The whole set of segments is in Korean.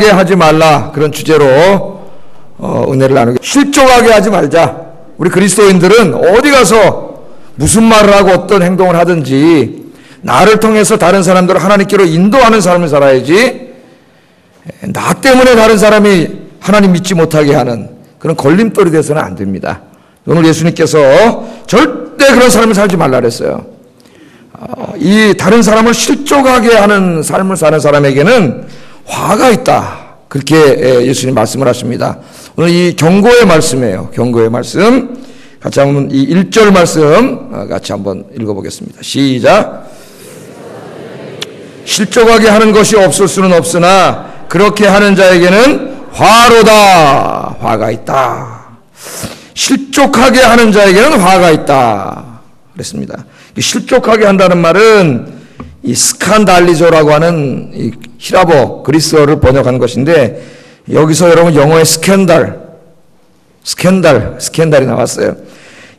하지 말라, 그런 주제로 은혜를 나누게. 실족하게 하지 말자. 우리 그리스도인들은 어디 가서 무슨 말을 하고 어떤 행동을 하든지 나를 통해서 다른 사람들을 하나님께로 인도하는 삶을 살아야지, 나 때문에 다른 사람이 하나님 믿지 못하게 하는 그런 걸림돌이 돼서는 안 됩니다. 오늘 예수님께서 절대 그런 삶을 살지 말라 그랬어요. 이 다른 사람을 실족하게 하는 삶을 사는 사람에게는 화가 있다, 그렇게 예수님 말씀을 하십니다. 오늘 이 경고의 말씀이에요. 경고의 말씀 같이 한번 이 1절 말씀 같이 한번 읽어보겠습니다. 시작. 실족하게 하는 것이 없을 수는 없으나 그렇게 하는 자에게는 화로다, 화가 있다. 실족하게 하는 자에게는 화가 있다 그랬습니다. 실족하게 한다는 말은 이 스칸달리조라고 하는 이 히라보 그리스어를 번역한 것인데, 여기서 여러분 영어의 스캔달이 나왔어요.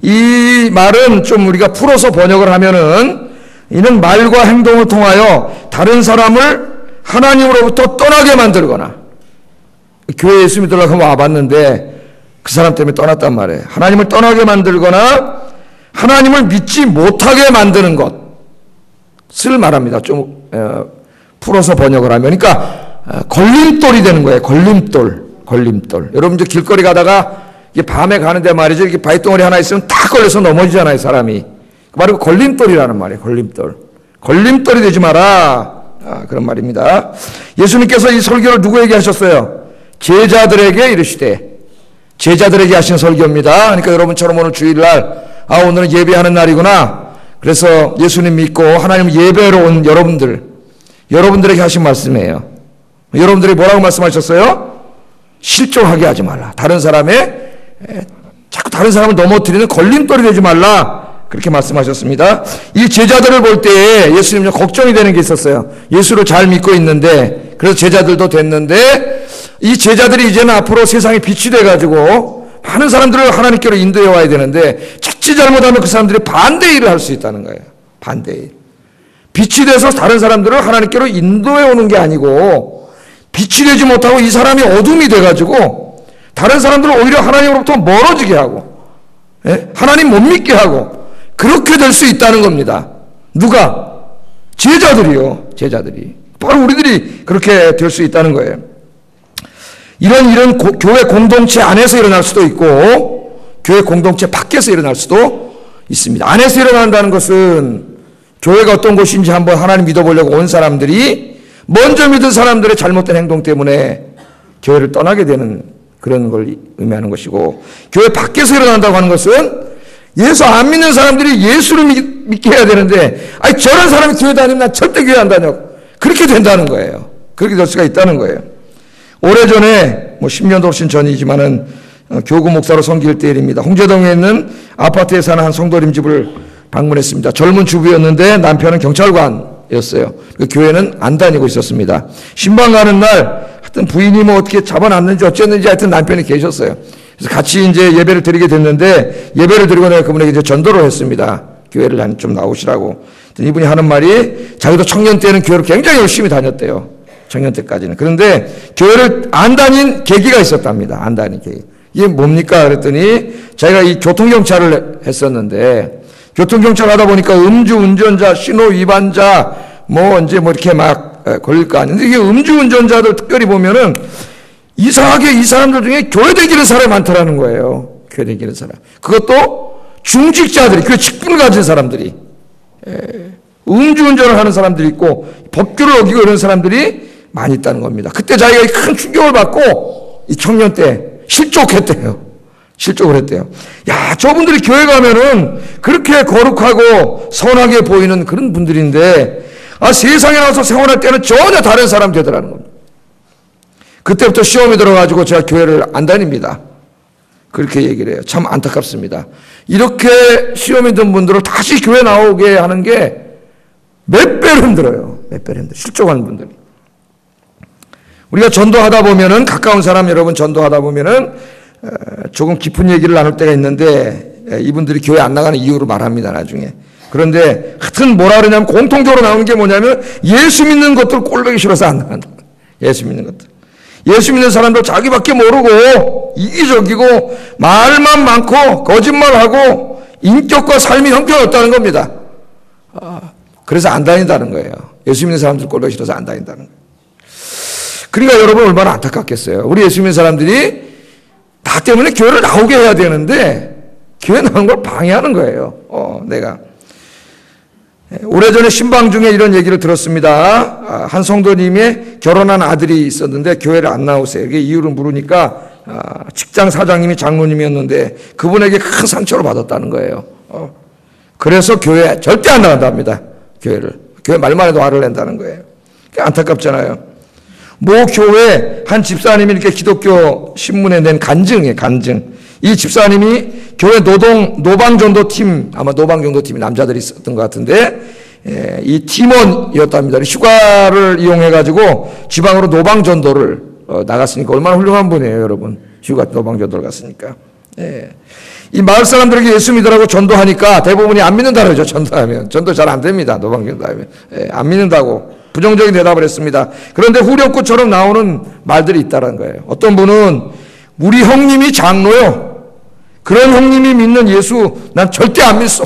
이 말은 좀 우리가 풀어서 번역을 하면은, 이는 말과 행동을 통하여 다른 사람을 하나님으로부터 떠나게 만들거나, 교회 예수 믿으려고 와봤는데 그 사람 때문에 떠났단 말이에요. 하나님을 떠나게 만들거나 하나님을 믿지 못하게 만드는 것을 말합니다. 좀 풀어서 번역을 하면, 그러니까 걸림돌이 되는 거예요. 걸림돌. 여러분 이제 길거리 가다가 이게 밤에 가는데 말이죠, 이렇게 바위덩어리 하나 있으면 딱 걸려서 넘어지잖아요, 사람이. 바로 걸림돌이라는 말이에요. 걸림돌이 되지 마라, 그런 말입니다. 예수님께서 이 설교를 누구에게 하셨어요? 제자들에게 이르시되, 제자들에게 하신 설교입니다. 그러니까 여러분처럼 오늘 주일날, 오늘은 예배하는 날이구나, 그래서 예수님 믿고 하나님 예배로 온 여러분들에게 하신 말씀이에요. 여러분들이 뭐라고 말씀하셨어요? 실족하게 하지 말라. 자꾸 다른 사람을 넘어뜨리는 걸림돌이 되지 말라, 그렇게 말씀하셨습니다. 이 제자들을 볼 때 예수님 걱정이 되는 게 있었어요. 예수를 잘 믿고 있는데, 그래서 제자들도 됐는데, 이 제자들이 이제는 앞으로 세상에 빛이 돼가지고 많은 사람들을 하나님께로 인도해 와야 되는데, 자칫 잘못하면 그 사람들이 반대 일을 할 수 있다는 거예요. 반대 일. 빛이 돼서 다른 사람들을 하나님께로 인도해 오는 게 아니고, 빛이 되지 못하고 이 사람이 어둠이 돼가지고 다른 사람들을 오히려 하나님으로부터 멀어지게 하고, 하나님 못 믿게 하고, 그렇게 될 수 있다는 겁니다. 누가? 제자들이요. 제자들이. 바로 우리들이 그렇게 될 수 있다는 거예요. 이런 교회 공동체 안에서 일어날 수도 있고, 교회 공동체 밖에서 일어날 수도 있습니다. 안에서 일어난다는 것은 교회가 어떤 곳인지 한번 하나님 믿어보려고 온 사람들이 먼저 믿은 사람들의 잘못된 행동 때문에 교회를 떠나게 되는 그런 걸 의미하는 것이고, 교회 밖에서 일어난다고 하는 것은 예수 안 믿는 사람들이 예수를 믿게 해야 되는데, 저런 사람이 교회 다니면 난 절대 교회 안 다녀, 그렇게 된다는 거예요. 그렇게 될 수가 있다는 거예요. 오래전에 10년도 훨씬 전이지만은 교구 목사로 섬길 때 일입니다. 홍제동에 있는 아파트에 사는 한 성도님 집을 방문했습니다. 젊은 주부였는데 남편은 경찰관이었어요. 그 교회는 안 다니고 있었습니다. 신방 가는 날 하여튼 부인이 어떻게 잡아놨는지 어쨌는지 하여튼 남편이 계셨어요. 그래서 같이 이제 예배를 드리게 됐는데, 예배를 드리고 내가 그분에게 이제 전도를 했습니다. 교회를 좀 나오시라고. 이분이 하는 말이, 자기도 청년 때는 교회를 굉장히 열심히 다녔대요. 청년 때까지는. 그런데 교회를 안 다닌 계기가 있었답니다. 안 다닌 계기. 이게 뭡니까? 그랬더니 자기가 이 교통경찰을 했었는데, 교통경찰 하다 보니까 음주운전자, 신호위반자, 이렇게 막 걸릴 거 아니에요. 이게 음주운전자들 특별히 보면은 이상하게 이 사람들 중에 교회 다니는 사람이 많더라는 거예요. 교회 다니는 사람. 그것도 중직자들이, 교회 직분을 가진 사람들이. 음주운전을 하는 사람들이 있고, 법규를 어기고 이런 사람들이 많이 있다는 겁니다. 그때 자기가 큰 충격을 받고, 이 청년 때 실족을 했대요. 야, 저분들이 교회 가면은 그렇게 거룩하고 선하게 보이는 그런 분들인데, 세상에 나와서 생활할 때는 전혀 다른 사람 되더라는 겁니다. 그때부터 시험이 들어가지고 제가 교회를 안 다닙니다. 그렇게 얘기를 해요. 참 안타깝습니다. 이렇게 시험이 든 분들을 다시 교회 나오게 하는 게 몇 배로 힘들어요. 몇 배로 힘들어요. 실족하는 분들이. 우리가 전도하다 보면은, 가까운 사람 여러분 전도하다 보면은 조금 깊은 얘기를 나눌 때가 있는데, 이분들이 교회 안 나가는 이유를 말합니다, 나중에. 그런데 하여튼 뭐라 그러냐면, 공통적으로 나오는 게 뭐냐면, 예수 믿는 것들 꼴보기 싫어서 안 나간다. 예수 믿는 것들. 예수 믿는 사람도 자기밖에 모르고 이기적이고 말만 많고 거짓말하고 인격과 삶이 형편없다는 겁니다. 그래서 안 다닌다는 거예요. 예수 믿는 사람들 꼴보기 싫어서 안 다닌다는 거예요. 그러니까 여러분 얼마나 안타깝겠어요. 우리 예수 믿는 사람들이 나 때문에 교회를 나오게 해야 되는데 교회 나오는 걸 방해하는 거예요. 내가. 오래전에 신방 중에 이런 얘기를 들었습니다. 한 성도님의 결혼한 아들이 있었는데 교회를 안 나오세요. 이게 이유를 물으니까 직장 사장님이 장로님이었는데 그분에게 큰 상처를 받았다는 거예요. 그래서 교회 절대 안 나간답니다. 교회 말만 해도 화를 낸다는 거예요. 안타깝잖아요. 모 교회 한 집사님이 이렇게 기독교 신문에 낸 간증이에요. 간증. 이 집사님이 교회 노방전도팀, 아마 노방전도팀이 남자들이 있었던 것 같은데, 이 팀원이었답니다. 휴가를 이용해가지고 지방으로 노방전도를 나갔으니까 얼마나 훌륭한 분이에요, 여러분. 휴가 노방전도를 갔으니까. 이 마을 사람들에게 예수 믿으라고 전도하니까 대부분이 안 믿는다 그러죠, 전도하면. 전도 잘 안 됩니다, 노방전도하면. 안 믿는다고. 부정적인 대답을 했습니다. 그런데 후렴구처럼 나오는 말들이 있다는 거예요. 어떤 분은 우리 형님이 장로요. 그런 형님이 믿는 예수 난 절대 안 믿어.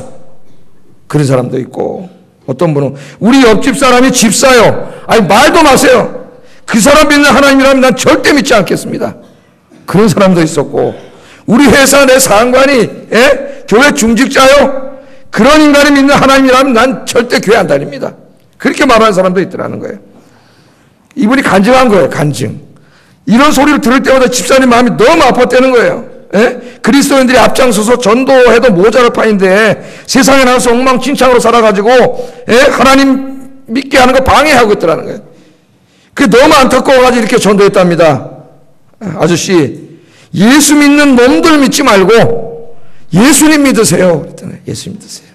그런 사람도 있고, 어떤 분은 우리 옆집 사람이 집사요. 아니 말도 마세요. 그 사람 믿는 하나님이라면 난 절대 믿지 않겠습니다. 그런 사람도 있었고, 우리 회사 내 상관이 교회 중직자요. 그런 인간이 믿는 하나님이라면 난 절대 교회 안 다닙니다. 그렇게 말하는 사람도 있더라는 거예요. 이분이 간증한 거예요. 간증. 이런 소리를 들을 때마다 집사님 마음이 너무 아팠다는 거예요. 그리스도인들이 앞장서서 전도해도 모자랄 판인데 세상에 나와서 엉망진창으로 살아가지고 하나님 믿게 하는 거 방해하고 있더라는 거예요. 그게 너무 안타까워가지고 이렇게 전도했답니다. 아저씨, 예수 믿는 놈들 믿지 말고 예수님 믿으세요. 그랬더니 예수 믿으세요.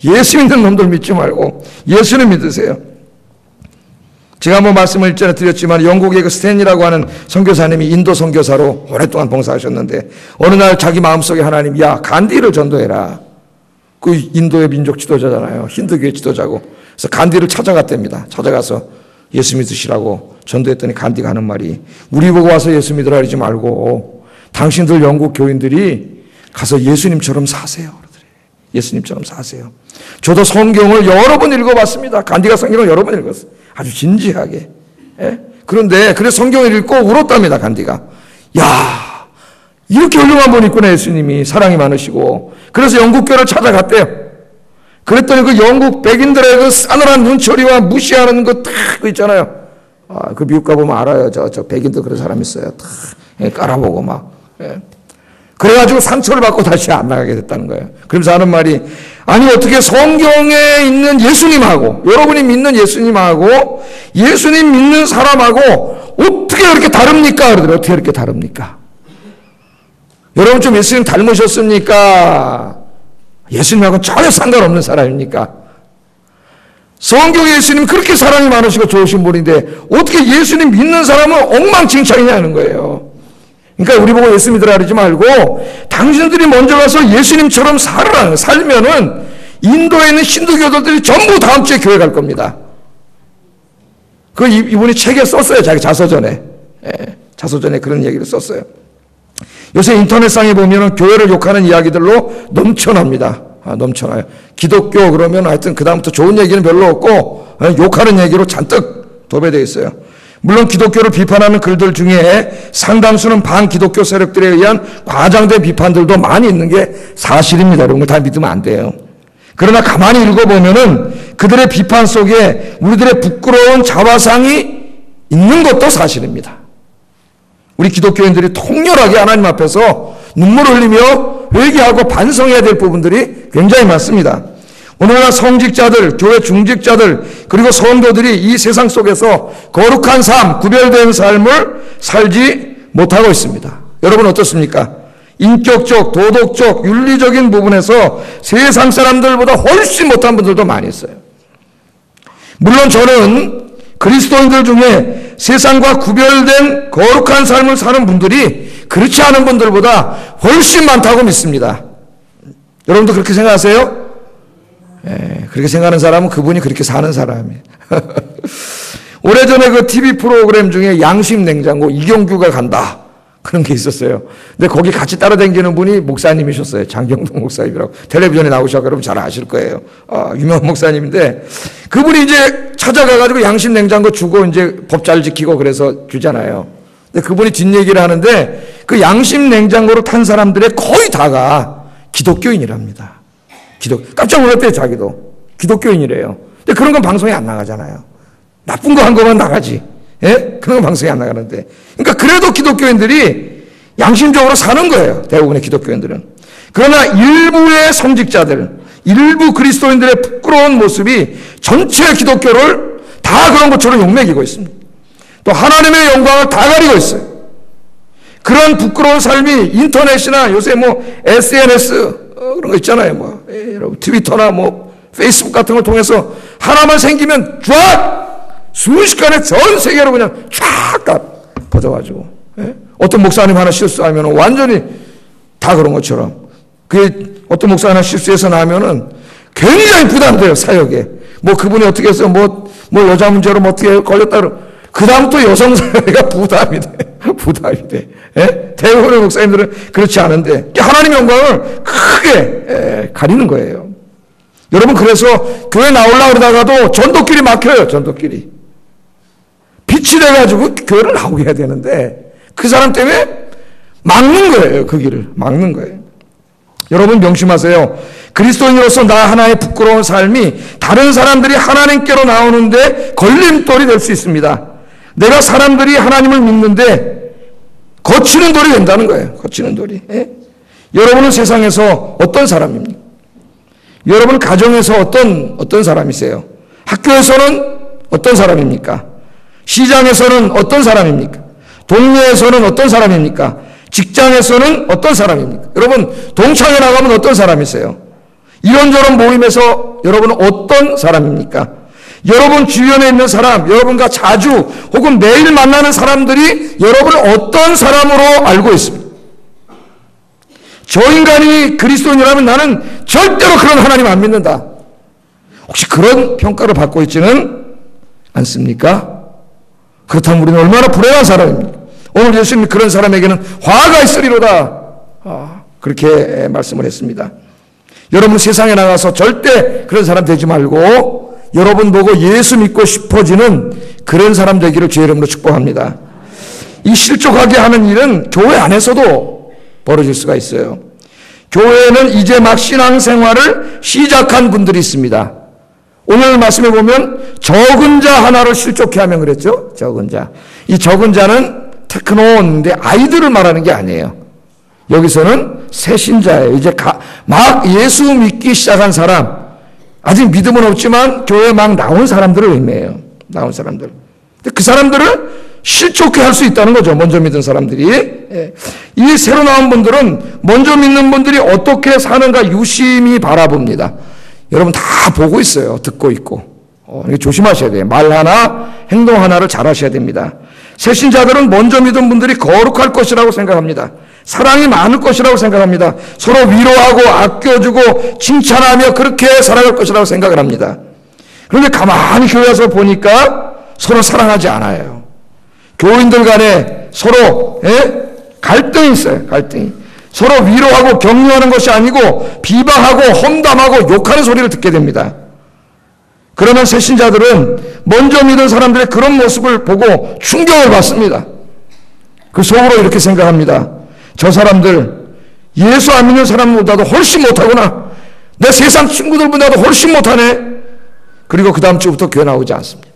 예수 믿는 놈들 믿지 말고 예수님 믿으세요. 제가 한번 말씀을 일전에 드렸지만 영국의 그 스탠이라고 하는 선교사님이 인도 선교사로 오랫동안 봉사하셨는데 어느 날 자기 마음속에 하나님, 야 간디를 전도해라. 그 인도의 민족 지도자잖아요. 힌두교의 지도자고. 그래서 간디를 찾아갔답니다. 찾아가서 예수 믿으시라고 전도했더니 간디가 하는 말이, 우리 보고 와서 예수 믿으라 그러지 말고 당신들 영국 교인들이 가서 예수님처럼 사세요. 예수님처럼 사세요. 저도 성경을 여러 번 읽어봤습니다. 간디가 성경을 여러 번 읽었어요. 아주 진지하게. 그런데 그래서 성경을 읽고 울었답니다. 간디가. 야, 이렇게 훌륭한 분이 있구나. 예수님이 사랑이 많으시고. 그래서 영국교를 찾아갔대요. 그랬더니 그 영국 백인들의 그 싸늘한 눈초리와 무시하는 거 딱 그 있잖아요. 그 미국 가보면 알아요. 저 백인들 그런 사람 있어요. 다 깔아보고 막. 그래가지고 상처를 받고 다시 안 나가게 됐다는 거예요. 그러면서 하는 말이, 아니 어떻게 성경에 있는 예수님하고, 여러분이 믿는 예수님하고 예수님 믿는 사람하고 어떻게 그렇게 다릅니까? 그러더라고요. 어떻게 그렇게 다릅니까? 여러분 좀 예수님 닮으셨습니까? 예수님하고는 전혀 상관없는 사람입니까? 성경에 예수님 그렇게 사랑이 많으시고 좋으신 분인데 어떻게 예수님 믿는 사람은 엉망진창이냐는 거예요. 그러니까 우리 보고 예수 믿으라 그러지 말고 당신들이 먼저 가서 예수님처럼 살면은 인도에 있는 힌두교도들이 전부 다음 주에 교회 갈 겁니다. 그 이분이 책에 썼어요. 자기 자서전에. 자서전에 그런 얘기를 썼어요. 요새 인터넷상에 보면은 교회를 욕하는 이야기들로 넘쳐납니다. 넘쳐나요. 기독교 그러면 하여튼 그다음부터 좋은 얘기는 별로 없고 욕하는 얘기로 잔뜩 도배되어 있어요. 물론 기독교를 비판하는 글들 중에 상당수는 반기독교 세력들에 의한 과장된 비판들도 많이 있는 게 사실입니다. 이런 걸 다 믿으면 안 돼요. 그러나 가만히 읽어보면은 그들의 비판 속에 우리들의 부끄러운 자화상이 있는 것도 사실입니다. 우리 기독교인들이 통렬하게 하나님 앞에서 눈물을 흘리며 회개하고 반성해야 될 부분들이 굉장히 많습니다. 오늘날 성직자들, 교회 중직자들, 그리고 성도들이 이 세상 속에서 거룩한 삶, 구별된 삶을 살지 못하고 있습니다. 여러분 어떻습니까? 인격적, 도덕적, 윤리적인 부분에서 세상 사람들보다 훨씬 못한 분들도 많이 있어요. 물론 저는 그리스도인들 중에 세상과 구별된 거룩한 삶을 사는 분들이 그렇지 않은 분들보다 훨씬 많다고 믿습니다. 여러분도 그렇게 생각하세요? 그렇게 생각하는 사람은 그분이 그렇게 사는 사람이에요. 오래전에 그 TV 프로그램 중에 양심 냉장고 이경규가 간다. 그런 게 있었어요. 근데 거기 같이 따라다니는 분이 목사님이셨어요. 장경동 목사님이라고. 텔레비전에 나오셔서 여러분 잘 아실 거예요. 유명한 목사님인데 그분이 이제 찾아가가지고 양심 냉장고 주고 이제 법 잘 지키고 그래서 주잖아요. 근데 그분이 뒷얘기를 하는데 그 양심 냉장고로 탄 사람들의 거의 다가 기독교인이랍니다. 깜짝 놀랐대요, 자기도. 기독교인이래요. 근데 그런 건 방송에 안 나가잖아요. 나쁜 거 한 거만 나가지. 예? 그런 건 방송에 안 나가는데. 그러니까 그래도 기독교인들이 양심적으로 사는 거예요. 대부분의 기독교인들은. 그러나 일부의 성직자들, 일부 그리스도인들의 부끄러운 모습이 전체 기독교를 다 그런 것처럼 욕먹이고 있습니다. 또 하나님의 영광을 다 가리고 있어요. 그런 부끄러운 삶이 인터넷이나 요새 뭐 SNS 그런 거 있잖아요. 여러분 트위터나 페이스북 같은 걸 통해서 하나만 생기면 쫙 순식간에 전 세계로 그냥 쫙 퍼져가지고, 예? 어떤 목사님 하나 실수하면 완전히 다 그런 것처럼. 그게 어떤 목사 하나 실수해서 나면은 굉장히 부담돼요, 사역에. 그분이 어떻게 해서 여자 문제로 어떻게 걸렸다 그 다음부터 여성 사회가 부담이 돼. 예? 대부분의 목사님들은 그렇지 않은데 하나님의 영광을 크게 가리는 거예요. 여러분, 그래서 교회 나오려고 그러다가도 전도길이 막혀요. 전도길이 빛이 돼가지고 교회를 나오게 해야 되는데 그 사람 때문에 막는 거예요. 그 길을 막는 거예요. 여러분 명심하세요. 그리스도인으로서 나 하나의 부끄러운 삶이 다른 사람들이 하나님께로 나오는데 걸림돌이 될 수 있습니다. 내가 사람들이 하나님을 믿는데 거치는 돌이 된다는 거예요. 거치는 돌이. 예? 여러분은 세상에서 어떤 사람입니까? 여러분 가정에서 어떤 사람이세요? 학교에서는 어떤 사람입니까? 시장에서는 어떤 사람입니까? 동네에서는 어떤 사람입니까? 직장에서는 어떤 사람입니까? 여러분 동창회 나가면 어떤 사람이세요? 이런저런 모임에서 여러분은 어떤 사람입니까? 여러분 주변에 있는 사람, 여러분과 자주 혹은 매일 만나는 사람들이 여러분을 어떤 사람으로 알고 있습니다. 저 인간이 그리스도인이라면 나는 절대로 그런 하나님 안 믿는다. 혹시 그런 평가를 받고 있지는 않습니까? 그렇다면 우리는 얼마나 불행한 사람입니까? 오늘 예수님이 그런 사람에게는 화가 있으리로다. 그렇게 말씀을 했습니다. 여러분 세상에 나가서 절대 그런 사람 되지 말고 여러분 보고 예수 믿고 싶어지는 그런 사람 되기를 주의 이름으로 축복합니다. 이 실족하게 하는 일은 교회 안에서도 벌어질 수가 있어요. 교회는 이제 막 신앙생활을 시작한 분들이 있습니다. 오늘 말씀에 보면 적은 자 하나를 실족해 하면 그랬죠. 적은 자. 이 적은 자는 테크노인데 아이들을 말하는 게 아니에요. 여기서는 새 신자예요. 이제 막 예수 믿기 시작한 사람, 아직 믿음은 없지만 교회에 막 나온 사람들을 의미해요. 나온 사람들. 근데 그 사람들을 실족해 할 수 있다는 거죠. 먼저 믿은 사람들이. 이 새로 나온 분들은 먼저 믿는 분들이 어떻게 사는가 유심히 바라봅니다. 여러분 다 보고 있어요. 듣고 있고. 조심하셔야 돼요. 말 하나, 행동 하나를 잘 하셔야 됩니다. 새신자들은 먼저 믿은 분들이 거룩할 것이라고 생각합니다. 사랑이 많을 것이라고 생각합니다. 서로 위로하고 아껴주고 칭찬하며 그렇게 살아갈 것이라고 생각을 합니다. 그런데 가만히 교회 와서 보니까 서로 사랑하지 않아요. 교인들 간에 서로 갈등이 있어요. 갈등이. 서로 위로하고 격려하는 것이 아니고 비방하고 험담하고 욕하는 소리를 듣게 됩니다. 그러면 새신자들은 먼저 믿은 사람들의 그런 모습을 보고 충격을 받습니다. 그 속으로 이렇게 생각합니다. 저 사람들 예수 안 믿는 사람보다도 훨씬 못하구나. 내 세상 친구들보다도 훨씬 못하네. 그리고 그 다음 주부터 교회 나오지 않습니다.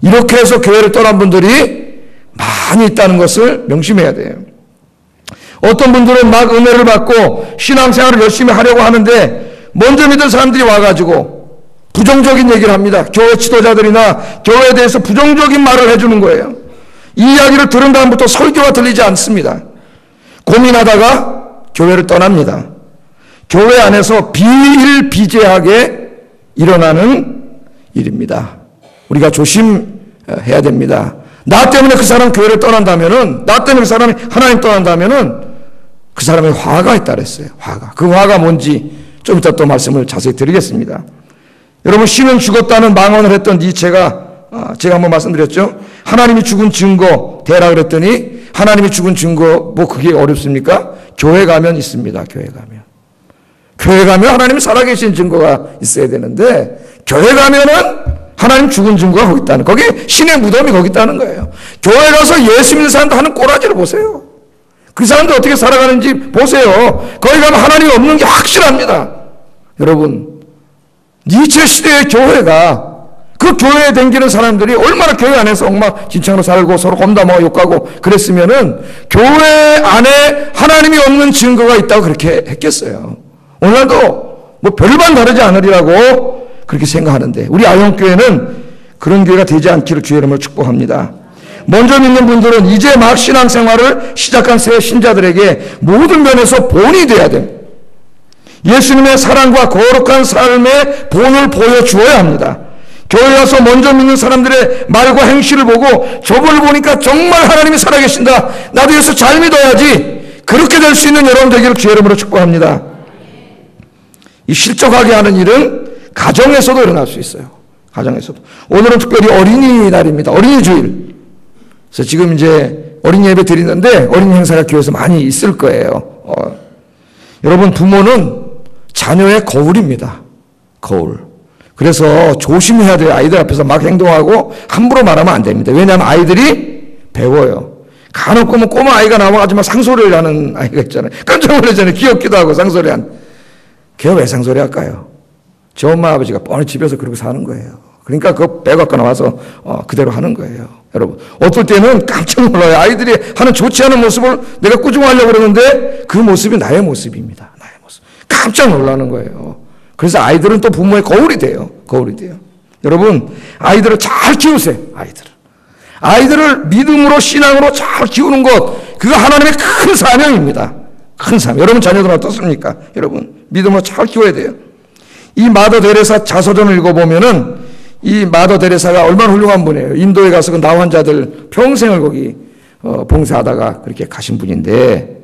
이렇게 해서 교회를 떠난 분들이 많이 있다는 것을 명심해야 돼요. 어떤 분들은 막 은혜를 받고 신앙생활을 열심히 하려고 하는데 먼저 믿은 사람들이 와가지고 부정적인 얘기를 합니다. 교회 지도자들이나 교회에 대해서 부정적인 말을 해주는 거예요. 이 이야기를 들은 다음부터 설교가 들리지 않습니다. 고민하다가 교회를 떠납니다. 교회 안에서 비일비재하게 일어나는 일입니다. 우리가 조심해야 됩니다. 나 때문에 그 사람 교회를 떠난다면은, 나 때문에 그 사람이 하나님 떠난다면은 그 사람의 화가 있다 그랬어요. 화가. 그 화가 뭔지 좀 이따 또 말씀을 자세히 드리겠습니다. 여러분, 신은 죽었다는 망언을 했던 니체가 제가 한번 말씀드렸죠. 하나님이 죽은 증거 대라 그랬더니 하나님이 죽은 증거 뭐 그게 어렵습니까? 교회 가면 있습니다. 교회 가면 하나님이 살아계신 증거가 있어야 되는데 교회 가면은 하나님 죽은 증거가 거기 있다는, 거기 신의 무덤이 거기 있다는 거예요. 교회 가서 예수 믿는 사람들 하는 꼬라지를 보세요. 그 사람들 어떻게 살아가는지 보세요. 거기 가면 하나님이 없는 게 확실합니다. 여러분, 니체 시대의 교회가, 그 교회에 댕기는 사람들이 얼마나 교회 안에서 엉망진창으로 살고 서로 험담하고 욕하고 그랬으면은 교회 안에 하나님이 없는 증거가 있다고 그렇게 했겠어요. 오늘도 뭐 별반 다르지 않으리라고 그렇게 생각하는데, 우리 아영교회는 그런 교회가 되지 않기를 주의 이름으로 축복합니다. 먼저 믿는 분들은 이제 막 신앙생활을 시작한 새 신자들에게 모든 면에서 본이 돼야 됩니다. 예수님의 사랑과 거룩한 삶의 본을 보여주어야 합니다. 교회 와서 먼저 믿는 사람들의 말과 행실을 보고 저걸 보니까 정말 하나님이 살아계신다, 나도 예수 잘 믿어야지, 그렇게 될 수 있는 여러분 되기를 주의 이름으로 축복합니다. 이 실족하게 하는 일은 가정에서도 일어날 수 있어요. 가정에서도. 오늘은 특별히 어린이날입니다. 어린이 주일. 그래서 지금 이제 어린이 예배 드리는데 어린이 행사가 교회에서 많이 있을 거예요. 여러분, 부모는 자녀의 거울입니다. 거울. 그래서 조심해야 돼요. 아이들 앞에서 막 행동하고 함부로 말하면 안 됩니다. 왜냐하면 아이들이 배워요. 간혹 보면 꼬마 아이가 나와가지고 막 상소리를 하는 아이가 있잖아요. 깜짝 놀라잖아요. 귀엽기도 하고 상소리한. 걔가 왜 상소리 할까요? 저 엄마 아버지가 뻔히 집에서 그러고 사는 거예요. 그러니까 그거 빼갖고 나와서 그대로 하는 거예요. 여러분, 어떨 때는 깜짝 놀라요. 아이들이 하는 좋지 않은 모습을 내가 꾸중하려고 그러는데 그 모습이 나의 모습입니다. 나의 모습. 깜짝 놀라는 거예요. 그래서 아이들은 또 부모의 거울이 돼요. 거울이 돼요. 여러분, 아이들을 잘 키우세요. 아이들을 믿음으로, 신앙으로 잘 키우는 것, 그거 하나님의 큰 사명입니다. 큰 사명. 여러분 자녀들은 어떻습니까? 여러분, 믿음으로 잘 키워야 돼요. 이 마더 데레사 자서전을 읽어보면은 이 마더 데레사가 얼마나 훌륭한 분이에요. 인도에 가서 그 나환자들 평생을 거기 봉사하다가 그렇게 가신 분인데,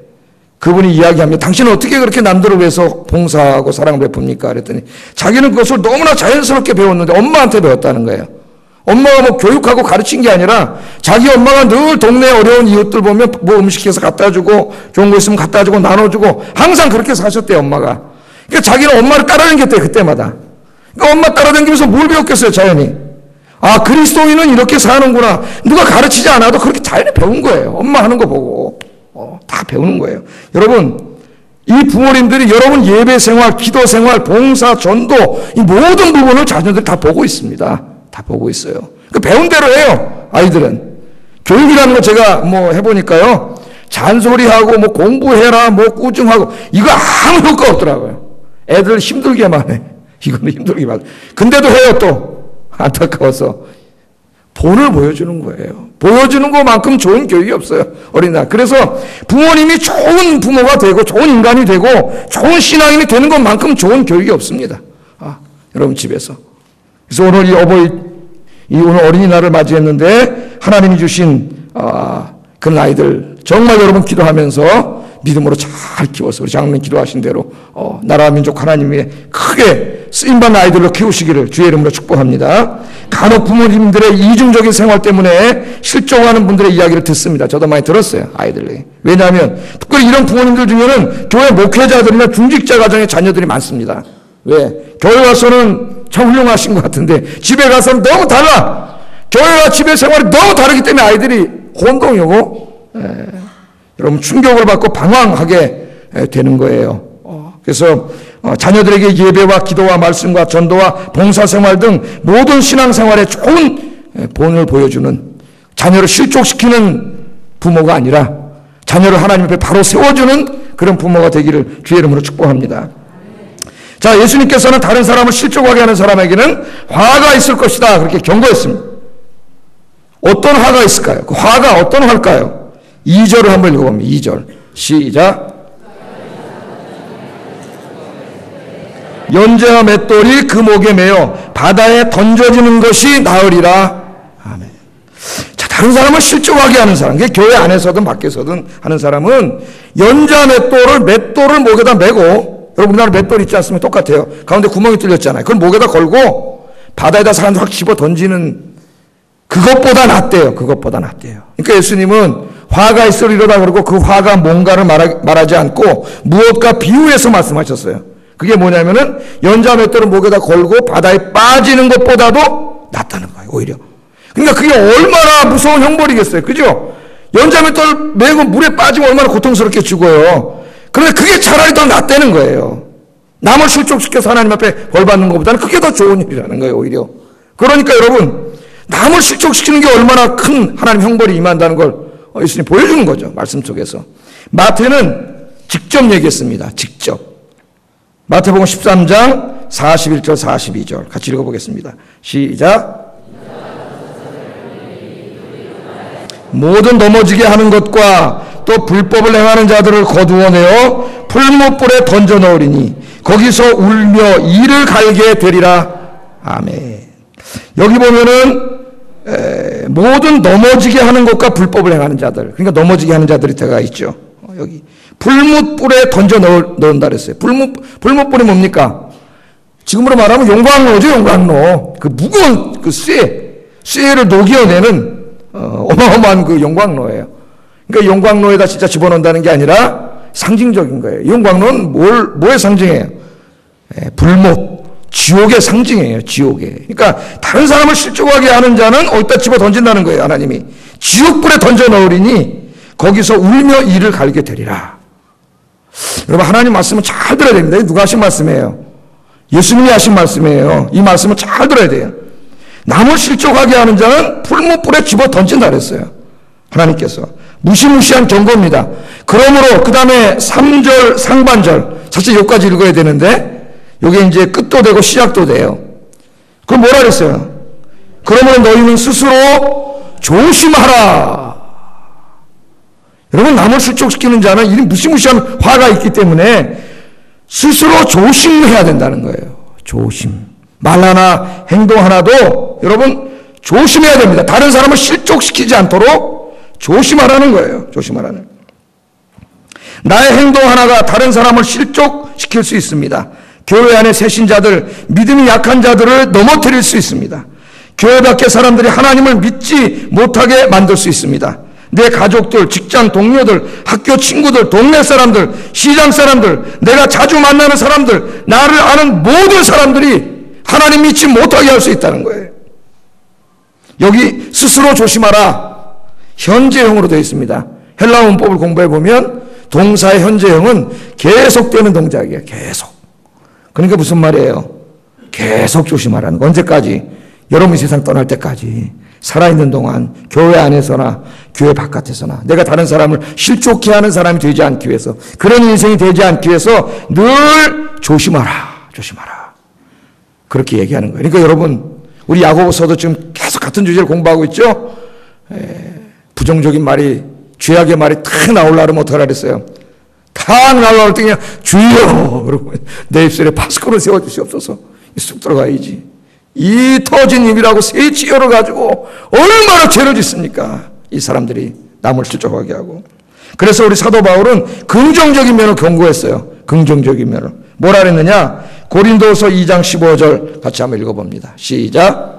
그분이 이야기합니다. 당신은 어떻게 그렇게 남들을 위해서 봉사하고 사랑을 베풉니까? 그랬더니 자기는 그것을 너무나 자연스럽게 배웠는데 엄마한테 배웠다는 거예요. 엄마가 뭐 교육하고 가르친 게 아니라 자기 엄마가 늘 동네 어려운 이웃들 보면 뭐 음식해서 갖다 주고 좋은 거 있으면 갖다 주고 나눠주고 항상 그렇게 사셨대요, 엄마가. 그러니까 자기는 엄마를 따라다녔대요, 그때마다. 그러니까 엄마 따라다니면서 뭘 배웠겠어요, 자연히. 아, 그리스도인은 이렇게 사는구나. 누가 가르치지 않아도 그렇게 자연히 배운 거예요. 엄마 하는 거 보고. 다 배우는 거예요. 여러분, 이 부모님들이 여러분 예배 생활, 기도 생활, 봉사, 전도, 이 모든 부분을 자녀들이 다 보고 있습니다. 다 보고 있어요. 그 배운 대로 해요, 아이들은. 교육이라는 거 제가 뭐 해보니까요, 잔소리하고 뭐 공부해라, 뭐 꾸중하고, 이거 아무 효과 없더라고요. 애들 힘들게만 해. 이거는 힘들게만 해. 근데도 해요, 또. 안타까워서. 본을 보여주는 거예요. 보여주는 것만큼 좋은 교육이 없어요, 어린이날. 그래서 부모님이 좋은 부모가 되고 좋은 인간이 되고 좋은 신앙인이 되는 것만큼 좋은 교육이 없습니다. 여러분 집에서. 그래서 오늘 오늘 어린이날을 맞이했는데 하나님이 주신 그런 아이들 정말 여러분 기도하면서 믿음으로 잘 키워서 우리 장로님 기도하신 대로 나라와 민족 하나님의 크게 쓰임받는 아이들로 키우시기를 주의 이름으로 축복합니다. 간혹 부모님들의 이중적인 생활 때문에 실종하는 분들의 이야기를 듣습니다. 저도 많이 들었어요, 아이들이. 왜냐하면 특별히 이런 부모님들 중에는 교회 목회자들이나 중직자 가정의 자녀들이 많습니다. 왜? 교회 와서는 참 훌륭하신 것 같은데 집에 가서는 너무 달라. 교회와 집의 생활이 너무 다르기 때문에 아이들이 혼동이 오고 여러분 충격을 받고 방황하게 되는 거예요. 그래서 자녀들에게 예배와 기도와 말씀과 전도와 봉사생활 등 모든 신앙생활에 좋은 본을 보여주는, 자녀를 실족시키는 부모가 아니라 자녀를 하나님 앞에 바로 세워주는 그런 부모가 되기를 주의 이름으로 축복합니다. 자, 예수님께서는 다른 사람을 실족하게 하는 사람에게는 화가 있을 것이다, 그렇게 경고했습니다. 어떤 화가 있을까요? 그 화가 어떤 화일까요? 2절을 한번 읽어봅니다. 2절 시작. 연자와 맷돌이 그 목에 매어 바다에 던져지는 것이 나으리라. 아멘. 자, 다른 사람을 실족하게 하는 사람, 교회 안에서든 밖에서든 하는 사람은 연자 맷돌을 목에다 메고, 여러분 우리나라 맷돌 있지 않습니까? 똑같아요. 가운데 구멍이 뚫렸잖아요. 그걸 목에다 걸고 바다에다 사람들 확 집어 던지는 그것보다 낫대요. 그것보다 낫대요. 그러니까 예수님은 화가 있으리로다 그러고 그 화가 뭔가를 말하지 않고 무엇과 비유해서 말씀하셨어요. 그게 뭐냐면은 연자맷돌을 목에다 걸고 바다에 빠지는 것보다도 낫다는 거예요. 오히려. 그러니까 그게 얼마나 무서운 형벌이겠어요. 그죠? 연자맷돌 메고 물에 빠지면 얼마나 고통스럽게 죽어요. 그런데 그게 차라리 더 낫다는 거예요. 남을 실족시켜서 하나님 앞에 벌 받는 것보다는 그게 더 좋은 일이라는 거예요. 오히려. 그러니까 여러분 남을 실족시키는 게 얼마나 큰 하나님 형벌이 임한다는 걸 예수님 보여주는 거죠. 말씀 속에서. 마태는 직접 얘기했습니다. 직접. 마태복음 13장 41절 42절 같이 읽어보겠습니다. 시작. 모든 넘어지게 하는 것과 또 불법을 행하는 자들을 거두어내어 풀무불에 던져 넣으리니 거기서 울며 이를 갈게 되리라. 아멘. 여기 보면은 모든 넘어지게 하는 것과 불법을 행하는 자들, 그러니까 넘어지게 하는 자들이 들어가 있죠. 여기 불무불에 던져 넣는다 그랬어요. 불무불이 뭡니까? 지금으로 말하면 용광로죠. 용광로. 그 무거운 그 쇠를 녹여내는 어마어마한 그 용광로예요. 그러니까 용광로에다 진짜 집어넣는다는 게 아니라 상징적인 거예요. 용광로는 뭐의 상징이에요? 불못. 지옥의 상징이에요. 지옥의. 그러니까 다른 사람을 실족하게 하는 자는 어디다 집어 던진다는 거예요. 하나님이. 지옥불에 던져 넣으리니 거기서 울며 이를 갈게 되리라. 여러분 하나님 말씀은 잘 들어야 됩니다. 누가 하신 말씀이에요? 예수님이 하신 말씀이에요. 이 말씀은 잘 들어야 돼요. 남을 실족하게 하는 자는 풀무불에 집어 던진다 그랬어요. 하나님께서. 무시무시한 경고입니다. 그러므로 그 다음에 3절 상반절 사실 여기까지 읽어야 되는데 이게 이제 끝도 되고 시작도 돼요. 그럼 뭐라 그랬어요? 그러므로 너희는 스스로 조심하라. 여러분 남을 실족시키는 자는 이 무시무시한 화가 있기 때문에 스스로 조심해야 된다는 거예요. 조심. 말 하나 행동 하나도 여러분 조심해야 됩니다. 다른 사람을 실족시키지 않도록 조심하라는 거예요. 조심하라는. 나의 행동 하나가 다른 사람을 실족시킬 수 있습니다. 교회 안에 새신자들, 믿음이 약한 자들을 넘어뜨릴 수 있습니다. 교회 밖의 사람들이 하나님을 믿지 못하게 만들 수 있습니다. 내 가족들, 직장 동료들, 학교 친구들, 동네 사람들, 시장 사람들, 내가 자주 만나는 사람들, 나를 아는 모든 사람들이 하나님 믿지 못하게 할 수 있다는 거예요. 여기 스스로 조심하라. 현재형으로 되어 있습니다. 헬라 문법을 공부해 보면 동사의 현재형은 계속되는 동작이에요. 계속. 그러니까 무슨 말이에요? 계속 조심하라는 거. 언제까지? 여러분이 세상 떠날 때까지. 살아있는 동안 교회 안에서나 교회 바깥에서나 내가 다른 사람을 실족해 하는 사람이 되지 않기 위해서, 그런 인생이 되지 않기 위해서 늘 조심하라. 조심하라. 그렇게 얘기하는 거예요. 그러니까 여러분 우리 야고보서도 지금 계속 같은 주제를 공부하고 있죠. 부정적인 말이, 죄악의 말이 탁 나오려고 하면 어떡하라 그랬어요? 탁 나오려고 할 때 그냥 주여 그러고 내 입술에 파스코를 세워주시옵소서. 쑥 들어가야지. 이 터진 입이라고 새 지혈을 가지고 얼마나 죄를 짓습니까? 이 사람들이 남을 실족하게 하고. 그래서 우리 사도 바울은 긍정적인 면을 경고했어요. 긍정적인 면을. 뭐라 그랬느냐? 고린도서 2장 15절 같이 한번 읽어봅니다. 시작.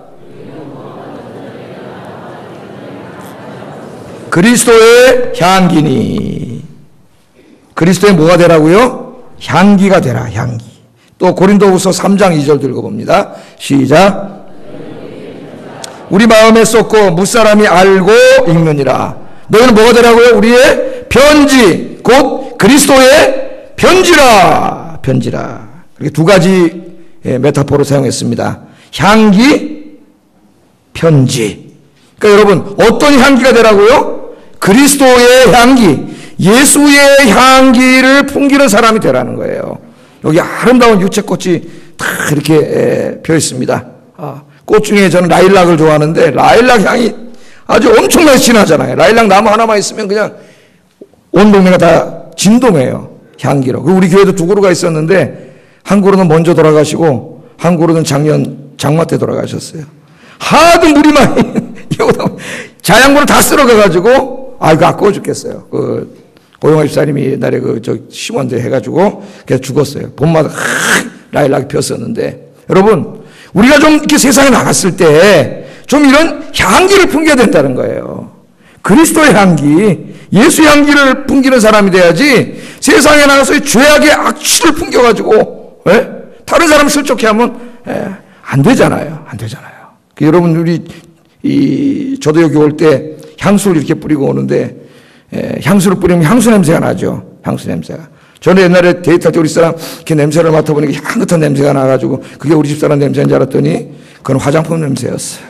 그리스도의 향기니. 그리스도의 뭐가 되라고요? 향기가 되라. 향기. 또 고린도후서 3장 2절도 읽어봅니다. 시작. 우리 마음에 쏟고 무사람이 알고 읽느니라. 너희는 뭐가 되라고요? 우리의 편지, 곧 그리스도의 편지라. 편지라. 이렇게 두 가지 메타포로 사용했습니다. 향기, 편지. 그러니까 여러분 어떤 향기가 되라고요? 그리스도의 향기, 예수의 향기를 풍기는 사람이 되라는 거예요. 여기 아름다운 유채꽃이 다 이렇게 펴 있습니다. 꽃 중에 저는 라일락을 좋아하는데 라일락 향이 아주 엄청나게 진하잖아요. 라일락 나무 하나만 있으면 그냥 온 동네가 다 진동해요. 향기로. 우리 교회도 두 그루가 있었는데 한 그루는 먼저 돌아가시고 한 그루는 작년 장마 때 돌아가셨어요. 하도 물이 많이 자양분을 다 쓸어가가지고 이거 아까워 죽겠어요. 고영아 집사님이 옛날에 심원대 해가지고 그래서 죽었어요. 봄마다 라일락이 피었었는데, 여러분 우리가 좀 이렇게 세상에 나갔을 때 좀 이런 향기를 풍겨야 된다는 거예요. 그리스도의 향기, 예수 향기를 풍기는 사람이 돼야지 세상에 나가서 죄악의 악취를 풍겨가지고 다른 사람 실족해 하면 안 되잖아요. 안 되잖아요. 여러분 저도 여기 올 때 향수를 이렇게 뿌리고 오는데 향수를 뿌리면 향수 냄새가 나죠. 향수 냄새가. 저는 옛날에 데이트할 때 우리 사람 이렇게 냄새를 맡아보니까 향긋한 냄새가 나가지고 그게 우리 집사람 냄새인 줄 알았더니 그건 화장품 냄새였어요.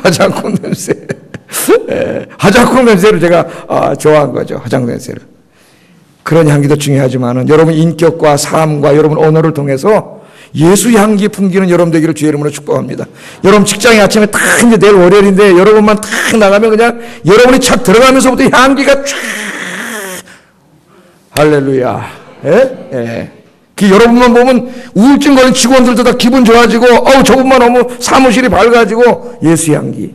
화장품 냄새. 화장품 냄새를 제가 좋아한 거죠. 화장품 냄새를. 그런 향기도 중요하지만은 여러분 인격과 삶과 여러분 언어를 통해서 예수 향기 풍기는 여러분 되기를 주의 이름으로 축복합니다. 여러분 직장에 아침에 딱 이제 내일 월요일인데 여러분만 딱 나가면 그냥 여러분이 착 들어가면서부터 향기가 쫙 할렐루야. 그 여러분만 보면 우울증 걸린 직원들도 다 기분 좋아지고 저분만 오면 사무실이 밝아지고 예수 향기.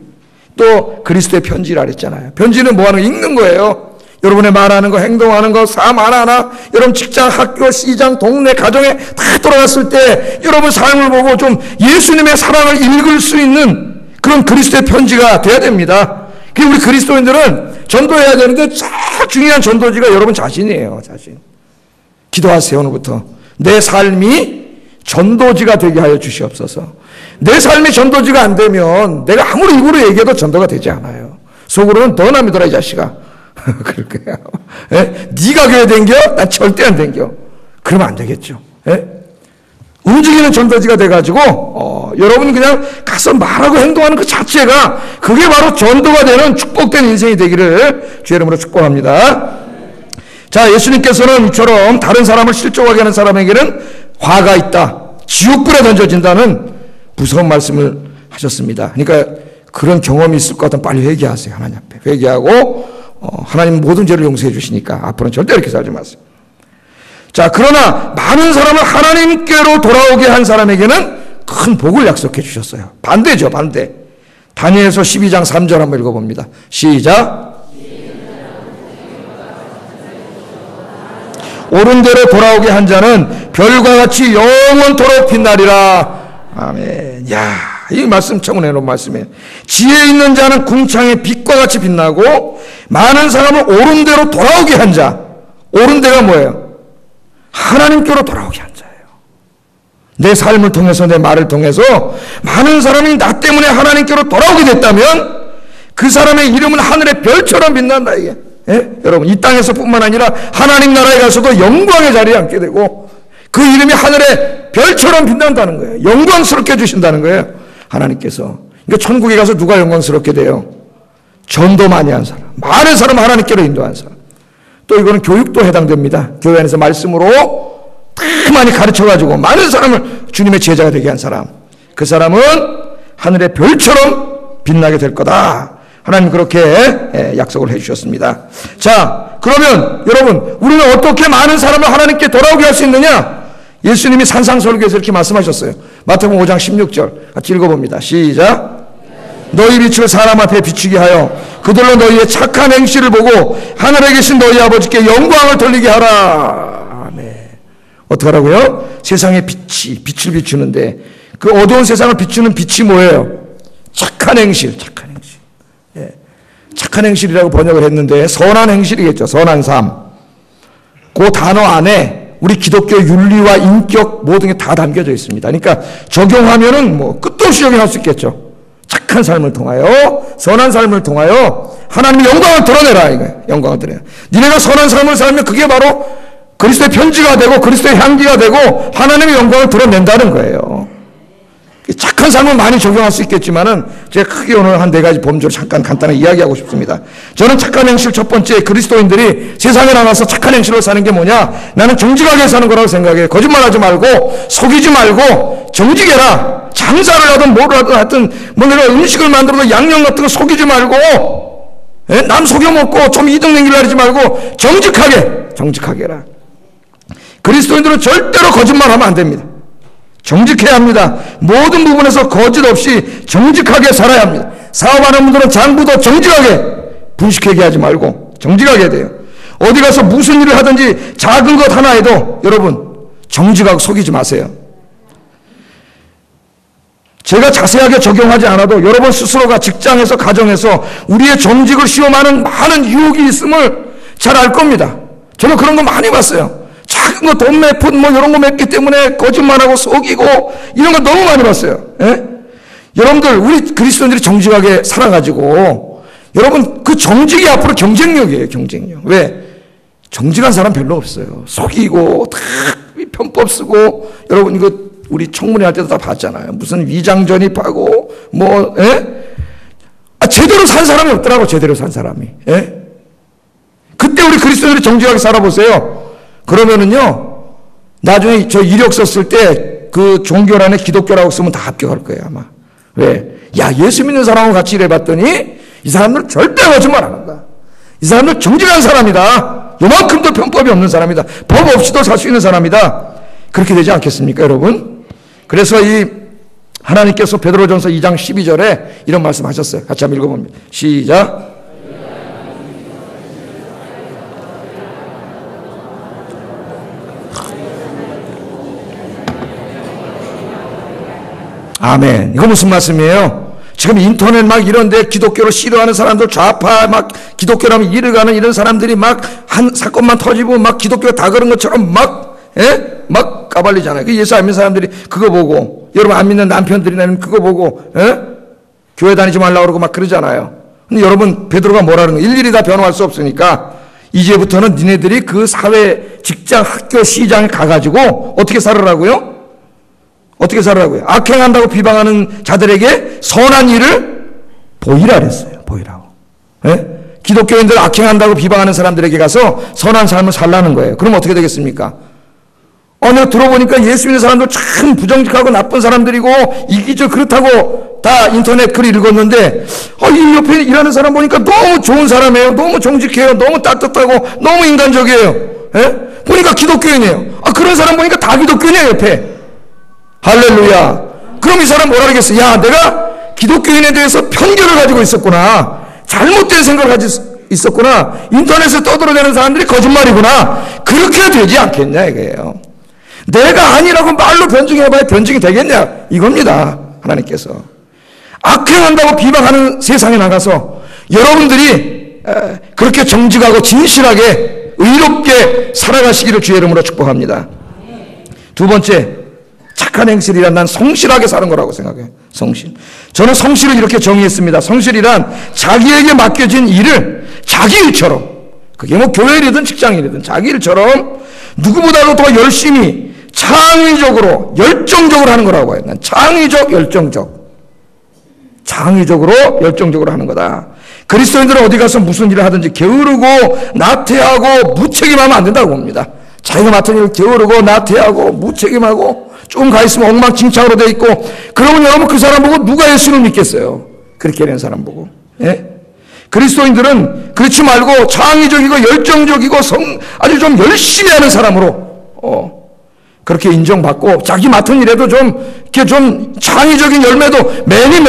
또 그리스도의 편지라 그랬잖아요. 편지는 뭐 하는 거? 읽는 거예요. 여러분의 말하는 거, 행동하는 거, 삶 하나하나 여러분 직장, 학교, 시장, 동네, 가정에 다 돌아갔을 때 여러분 삶을 보고 좀 예수님의 사랑을 읽을 수 있는 그런 그리스도의 편지가 돼야 됩니다. 그리고 우리 그리스도인들은 전도해야 되는데 제일 중요한 전도지가 여러분 자신이에요. 자신. 기도하세요. 오늘부터. 내 삶이 전도지가 되게 하여 주시옵소서. 내 삶이 전도지가 안 되면 내가 아무리 입으로 얘기해도 전도가 되지 않아요. 속으로는 더 나 믿어라 이 자식아. 그럴 거예요. 네가 교회 댕겨? 난 절대 안 댕겨. 그러면 안 되겠죠. 움직이는 전도지가 돼가지고 여러분 그냥 가서 말하고 행동하는 그 자체가 그게 바로 전도가 되는 축복된 인생이 되기를 주의 이름으로 축복합니다. 자, 예수님께서는 이처럼 다른 사람을 실족하게 하는 사람에게는 화가 있다, 지옥불에 던져진다는 무서운 말씀을 하셨습니다. 그러니까 그런 경험이 있을 것 같으면 빨리 회개하세요. 하나님 앞에 회개하고 하나님 모든 죄를 용서해 주시니까 앞으로는 절대 이렇게 살지 마세요. 자, 그러나 많은 사람을 하나님께로 돌아오게 한 사람에게는 큰 복을 약속해 주셨어요. 반대죠, 반대. 다니엘서 12장 3절 한번 읽어봅니다. 시작. 옳은 대로 돌아오게 한 자는 별과 같이 영원토록 빛나리라. 아멘. 야, 이 말씀 참 은혜로운 말씀이에요. 지혜 있는 자는 궁창의 빛과 같이 빛나고 많은 사람을 옳은 대로 돌아오게 한 자. 옳은 데가 뭐예요? 하나님께로 돌아오게 한 자예요. 내 삶을 통해서 내 말을 통해서 많은 사람이 나 때문에 하나님께로 돌아오게 됐다면 그 사람의 이름은 하늘의 별처럼 빛난다 이게. 여러분 이 땅에서 뿐만 아니라 하나님 나라에 가서도 영광의 자리에 앉게 되고 그 이름이 하늘의 별처럼 빛난다는 거예요. 영광스럽게 해주신다는 거예요. 하나님께서. 그러니까 천국에 가서 누가 영광스럽게 돼요? 전도 많이 한 사람, 많은 사람 하나님께로 인도한 사람. 또 이거는 교육도 해당됩니다. 교회 안에서 말씀으로 다 많이 가르쳐가지고 많은 사람을 주님의 제자가 되게 한 사람. 그 사람은 하늘의 별처럼 빛나게 될 거다. 하나님 그렇게 약속을 해주셨습니다. 자, 그러면 여러분 우리는 어떻게 많은 사람을 하나님께 돌아오게 할 수 있느냐? 예수님이 산상설교에서 이렇게 말씀하셨어요. 마태복음 5장 16절 같이 읽어봅니다. 시작. 너희 빛을 사람 앞에 비추게 하여 그들로 너희의 착한 행실을 보고 하늘에 계신 너희 아버지께 영광을 돌리게 하라. 아멘. 어떡하라고요? 세상의 빛을 비추는데 그 어두운 세상을 비추는 빛이 뭐예요? 착한 행실, 착한 행실. 착한 행실이라고 번역을 했는데 선한 행실이겠죠. 선한 삶. 그 단어 안에 우리 기독교 윤리와 인격 모든 게 다 담겨져 있습니다. 그러니까 적용하면은 뭐 끝도 없이 적용할 수 있겠죠. 착한 삶을 통하여, 선한 삶을 통하여 하나님의 영광을 드러내라 이거예요. 영광을 드러내라. 니네가 선한 삶을 살면 그게 바로 그리스도의 편지가 되고 그리스도의 향기가 되고 하나님의 영광을 드러낸다는 거예요. 착한 삶은 많이 적용할 수 있겠지만은 제가 크게 오늘 한 4가지 범주를 잠깐 간단하게 이야기하고 싶습니다. 저는 착한 행실 첫 번째, 그리스도인들이 세상에 나가서 착한 행실로 사는 게 뭐냐? 나는 정직하게 사는 거라고 생각해요. 거짓말하지 말고 속이지 말고 정직해라. 장사를 하든 뭘 하든 뭐 내가 음식을 만들어도 양념 같은 거 속이지 말고 남 속여 먹고 좀 이득 내기를 하지 말고 정직하게 해라. 그리스도인들은 절대로 거짓말하면 안 됩니다. 정직해야 합니다. 모든 부분에서 거짓 없이 정직하게 살아야 합니다. 사업하는 분들은 장부도 정직하게 분식회계 하지 말고 정직하게 해야 돼요. 어디 가서 무슨 일을 하든지 작은 것 하나 해도 여러분 정직하고 속이지 마세요. 제가 자세하게 적용하지 않아도 여러분 스스로가 직장에서 가정에서 우리의 정직을 시험하는 많은 유혹이 있음을 잘 알 겁니다. 저는 그런 거 많이 봤어요. 작은 거 돈 몇 푼 뭐 이런 거 몇 개 때문에 거짓말하고 속이고 이런 거 너무 많이 봤어요. 예? 여러분들 우리 그리스도인들이 정직하게 살아가지고 여러분 그 정직이 앞으로 경쟁력이에요. 경쟁력. 왜? 정직한 사람 별로 없어요. 속이고 다 편법 쓰고 여러분 이거 우리 청문회 할 때도 다 봤잖아요. 무슨 위장 전입하고 뭐 제대로 산 사람이 없더라고. 제대로 산 사람이. 예? 그때 우리 그리스도인들이 정직하게 살아보세요. 그러면은요 나중에 저 이력서 쓸 때 그 종교란에 기독교라고 쓰면 다 합격할 거예요 아마. 왜? 야 예수 믿는 사람하고 같이 일해봤더니 이 사람들 절대 거짓말 안 한다. 이 사람들 정직한 사람이다. 요만큼도 편법이 없는 사람이다. 법 없이도 살 수 있는 사람이다. 그렇게 되지 않겠습니까 여러분? 그래서 이 하나님께서 베드로전서 2장 12절에 이런 말씀하셨어요. 같이 한번 읽어봅니다. 시작. 아멘. 이거 무슨 말씀이에요? 지금 인터넷 막 이런데 기독교를 싫어하는 사람들 좌파 막 기독교라면 이를 가는 이런 사람들이 막 한 사건만 터지고 막 기독교가 다 그런 것처럼 막 까발리잖아요. 그 예수 안 믿는 사람들이 그거 보고 여러분 안 믿는 남편들이나 그거 보고 교회 다니지 말라고 그러고 막 그러잖아요. 근데 여러분 베드로가 뭐라는 거예요? 일일이 다 변호할 수 없으니까 이제부터는 니네들이 그 사회 직장 학교 시장에 가가지고 어떻게 살으라고요? 어떻게 살으라고요? 악행한다고 비방하는 자들에게 선한 일을 보이라 그랬어요. 보이라고. 예? 기독교인들 악행한다고 비방하는 사람들에게 가서 선한 삶을 살라는 거예요. 그럼 어떻게 되겠습니까? 내가 들어보니까 예수 믿는 사람들 참 부정직하고 나쁜 사람들이고 이기적 그렇다고 다 인터넷 글 읽었는데 이 옆에 일하는 사람 보니까 너무 좋은 사람이에요. 너무 정직해요. 너무 따뜻하고 너무 인간적이에요. 예? 보니까 기독교인이에요. 그런 사람 보니까 다 기독교인이에요. 옆에. 할렐루야. 그럼 이 사람 뭐라 그러겠어? 야, 내가 기독교인에 대해서 편견을 가지고 있었구나. 잘못된 생각을 가지고 있었구나. 인터넷에 떠들어대는 사람들이 거짓말이구나. 그렇게 되지 않겠냐 이거예요. 내가 아니라고 말로 변증해봐야 변증이 되겠냐 이겁니다. 하나님께서 악행한다고 비방하는 세상에 나가서 여러분들이 그렇게 정직하고 진실하게 의롭게 살아가시기를 주의 이름으로 축복합니다. 두 번째, 착한 행실이란 난 성실하게 사는 거라고 생각해요. 성실. 저는 성실을 이렇게 정의했습니다. 성실이란 자기에게 맡겨진 일을 자기 일처럼, 그게 뭐 교회일이든 직장일이든 자기 일처럼 누구보다도 더 열심히 창의적으로 열정적으로 하는 거라고 해요. 난 창의적 창의적으로 열정적으로 하는 거다. 그리스도인들은 어디 가서 무슨 일을 하든지 게으르고 나태하고 무책임하면 안 된다고 봅니다. 자기가 맡은 일을 게으르고 나태하고 무책임하고 좀 가 있으면 엉망진창으로 돼 있고, 그러면 여러분 그 사람 보고 누가 예수를 믿겠어요? 그렇게 된 사람 보고. 예? 그리스도인들은 그렇지 말고 창의적이고 열정적이고 아주 좀 열심히 하는 사람으로 그렇게 인정받고 자기 맡은 일에도 이렇게 좀 창의적인 열매도 많이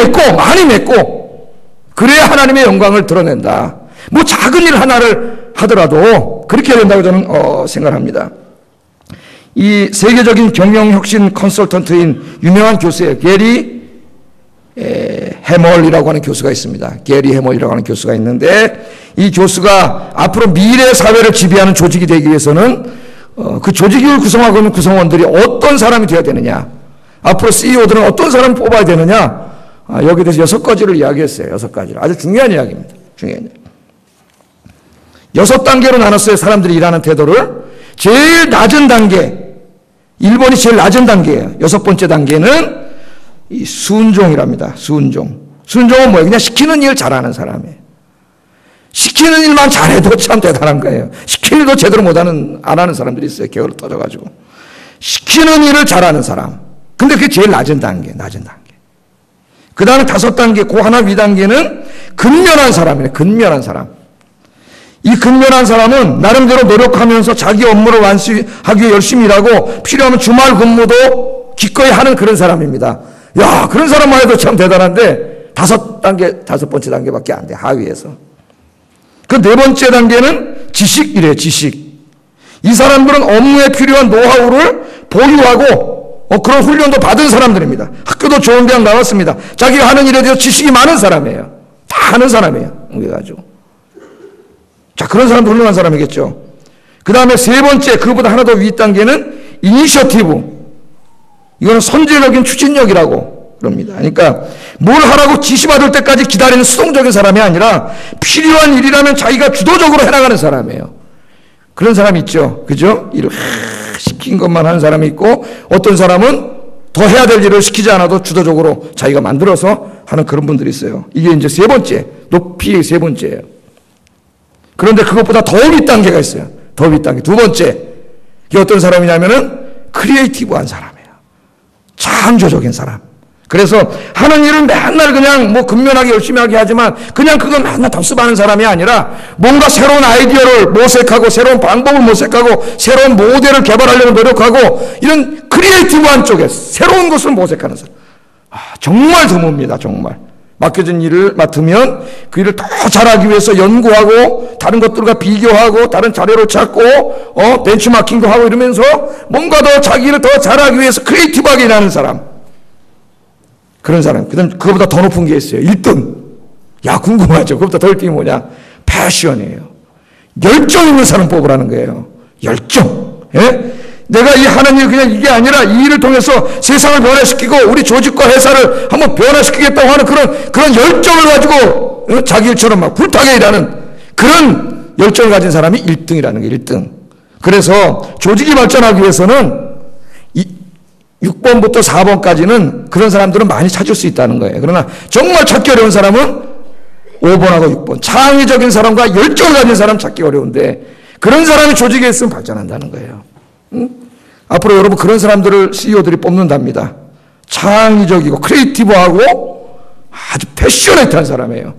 맺고 그래야 하나님의 영광을 드러낸다. 뭐 작은 일 하나를 하더라도 그렇게 해야 된다고 저는 생각합니다. 이 세계적인 경영혁신 컨설턴트인 유명한 교수예요. 게리 해멀이라고 하는 교수가 있습니다. 게리 해멀이라고 하는 교수가 있는데, 이 교수가 앞으로 미래 사회를 지배하는 조직이 되기 위해서는 그 조직을 구성하고 있는 구성원들이 어떤 사람이 되어야 되느냐, 앞으로 CEO들은 어떤 사람을 뽑아야 되느냐, 여기에 대해서 6가지를 이야기했어요. 6가지를. 아주 중요한 이야기입니다. 중요한 이야기. 6단계로 나눴어요. 사람들이 일하는 태도를. 제일 낮은 단계, 1번이 제일 낮은 단계예요. 6번째 단계는 이 순종이랍니다. 순종은 뭐예요? 그냥 시키는 일 잘하는 사람이에요. 시키는 일만 잘해도 참 대단한 거예요. 시키는 일도 제대로 안 하는 사람들이 있어요. 게으르 터져가지고. 시키는 일을 잘하는 사람. 근데 그게 제일 낮은 단계. 그 다음에 5단계, 그 하나 위 단계는 근면한 사람이에요. 근면한 사람. 이 근면한 사람은 나름대로 노력하면서 자기 업무를 완수하기 위해 열심히 일하고 필요하면 주말 근무도 기꺼이 하는 그런 사람입니다. 야, 그런 사람만 해도 참 대단한데 5번째 단계밖에 안 돼. 하위에서. 그 4번째 단계는 지식이래요. 지식. 이 사람들은 업무에 필요한 노하우를 보유하고 그런 훈련도 받은 사람들입니다. 학교도 좋은 대학 나왔습니다. 자기가 하는 일에 대해서 지식이 많은 사람이에요. 다 아는 사람이에요. 그래가지고. 자, 그런 사람도 훌륭한 사람이겠죠. 그 다음에 세 번째, 그보다 하나 더 위 단계는 이니셔티브. 이거는 선제적인 추진력이라고 그럽니다. 그러니까 뭘 하라고 지시받을 때까지 기다리는 수동적인 사람이 아니라 필요한 일이라면 자기가 주도적으로 해나가는 사람이에요. 그런 사람이 있죠. 그죠? 일을 시킨 것만 하는 사람이 있고, 어떤 사람은 더 해야 될 일을 시키지 않아도 주도적으로 자기가 만들어서 하는 그런 분들이 있어요. 이게 이제 세 번째, 높이의 세 번째예요. 그런데 그것보다 더 윗단계가 있어요. 더 윗단계. 두 번째. 이게 어떤 사람이냐면은 크리에이티브한 사람이에요. 창조적인 사람. 그래서 하는 일은 맨날 그냥 뭐 근면하게 열심히 하게 하지만 그냥 그거 맨날 답습하는 사람이 아니라 뭔가 새로운 아이디어를 모색하고 새로운 방법을 모색하고 새로운 모델을 개발하려고 노력하고 이런 크리에이티브한 쪽에 새로운 것을 모색하는 사람. 정말 드뭅니다. 정말. 맡겨진 일을 맡으면 그 일을 더 잘하기 위해서 연구하고 다른 것들과 비교하고 다른 자료를 찾고 벤치마킹도 하고 이러면서 뭔가 더 자기 일을 더 잘하기 위해서 크리에이티브하게 일하는 사람. 그런 사람. 그 다음 그거보다 더 높은 게 있어요. 1등. 야, 궁금하죠. 그거보다 더 1등이 뭐냐? 패션이에요. 열정 있는 사람 뽑으라는 거예요. 열정. 예? 내가 이 하는 일 그냥 이게 아니라 이 일을 통해서 세상을 변화시키고 우리 조직과 회사를 한번 변화시키겠다고 하는 그런 열정을 가지고 자기 일처럼 막 불타게 일하는 그런 열정을 가진 사람이 1등이라는 게 1등. 그래서 조직이 발전하기 위해서는 6번부터 4번까지는 그런 사람들은 많이 찾을 수 있다는 거예요. 그러나 정말 찾기 어려운 사람은 5번하고 6번. 창의적인 사람과 열정을 가진 사람 찾기 어려운데 그런 사람이 조직에 있으면 발전한다는 거예요. 앞으로 여러분 그런 사람들을 CEO들이 뽑는답니다. 창의적이고 크리에이티브하고 아주 패셔네이트한 사람이에요.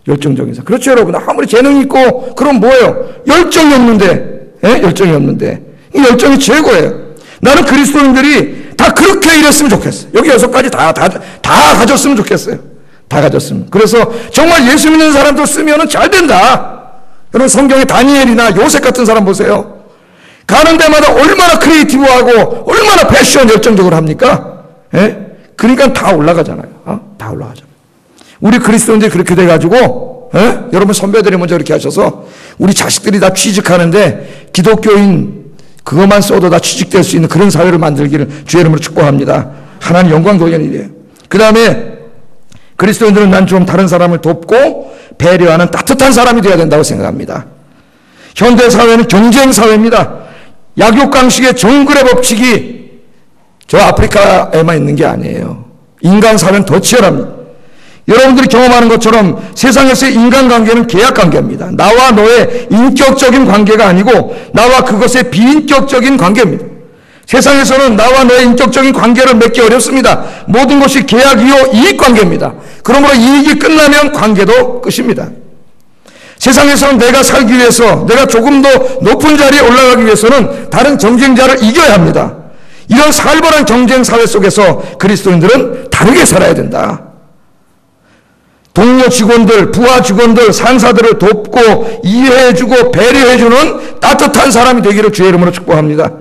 열정적인 사람. 그렇죠 여러분. 아무리 재능이 있고 그럼 뭐예요? 열정이 없는데 열정이 없는데 이 열정이 최고예요. 나는 그리스도인들이 다 그렇게 일했으면 좋겠어요. 여기 6가지 다 가졌으면 좋겠어요. 다 가졌으면. 그래서 정말 예수 믿는 사람도 쓰면은 잘 된다. 여러분 성경에 다니엘이나 요셉 같은 사람 보세요. 가는 데마다 얼마나 크리에이티브하고 얼마나 패션 열정적으로 합니까? 그러니까 다 올라가잖아요. 다 올라가잖아요. 우리 그리스도인들이 그렇게 돼가지고 여러분 선배들이 먼저 그렇게 하셔서 우리 자식들이 다 취직하는데 기독교인 그것만 써도 다 취직될 수 있는 그런 사회를 만들기를 주의 이름으로 축복합니다. 하나님 영광 돌리는 일이에요. 그 다음에 그리스도인들은 난 좀 다른 사람을 돕고 배려하는 따뜻한 사람이 되어야 된다고 생각합니다. 현대 사회는 경쟁 사회입니다. 약육강식의 정글의 법칙이 저 아프리카에만 있는 게 아니에요. 인간 사회는 더 치열합니다. 여러분들이 경험하는 것처럼 세상에서의 인간관계는 계약관계입니다. 나와 너의 인격적인 관계가 아니고 나와 그것의 비인격적인 관계입니다. 세상에서는 나와 너의 인격적인 관계를 맺기 어렵습니다. 모든 것이 계약이요 이익관계입니다. 그러므로 이익이 끝나면 관계도 끝입니다. 세상에서는 내가 살기 위해서 내가 조금 더 높은 자리에 올라가기 위해서는 다른 경쟁자를 이겨야 합니다. 이런 살벌한 경쟁 사회 속에서 그리스도인들은 다르게 살아야 된다. 동료 직원들, 부하 직원들, 상사들을 돕고 이해해주고 배려해주는 따뜻한 사람이 되기를 주의 이름으로 축복합니다.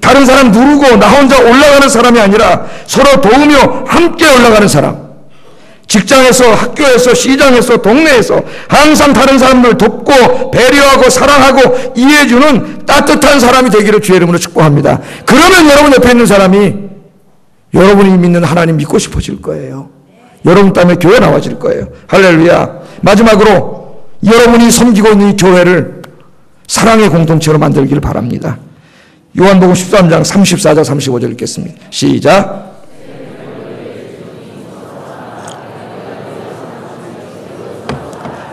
다른 사람 누르고 나 혼자 올라가는 사람이 아니라 서로 도우며 함께 올라가는 사람. 직장에서, 학교에서, 시장에서, 동네에서 항상 다른 사람들 돕고 배려하고 사랑하고 이해해주는 따뜻한 사람이 되기를 주의 이름으로 축복합니다. 그러면 여러분 옆에 있는 사람이 여러분이 믿는 하나님 믿고 싶어질 거예요. 여러분 때문에 교회 나와질 거예요. 할렐루야. 마지막으로 여러분이 섬기고 있는 이 교회를 사랑의 공동체로 만들기를 바랍니다. 요한복음 13장 34절 35절 읽겠습니다. 시작.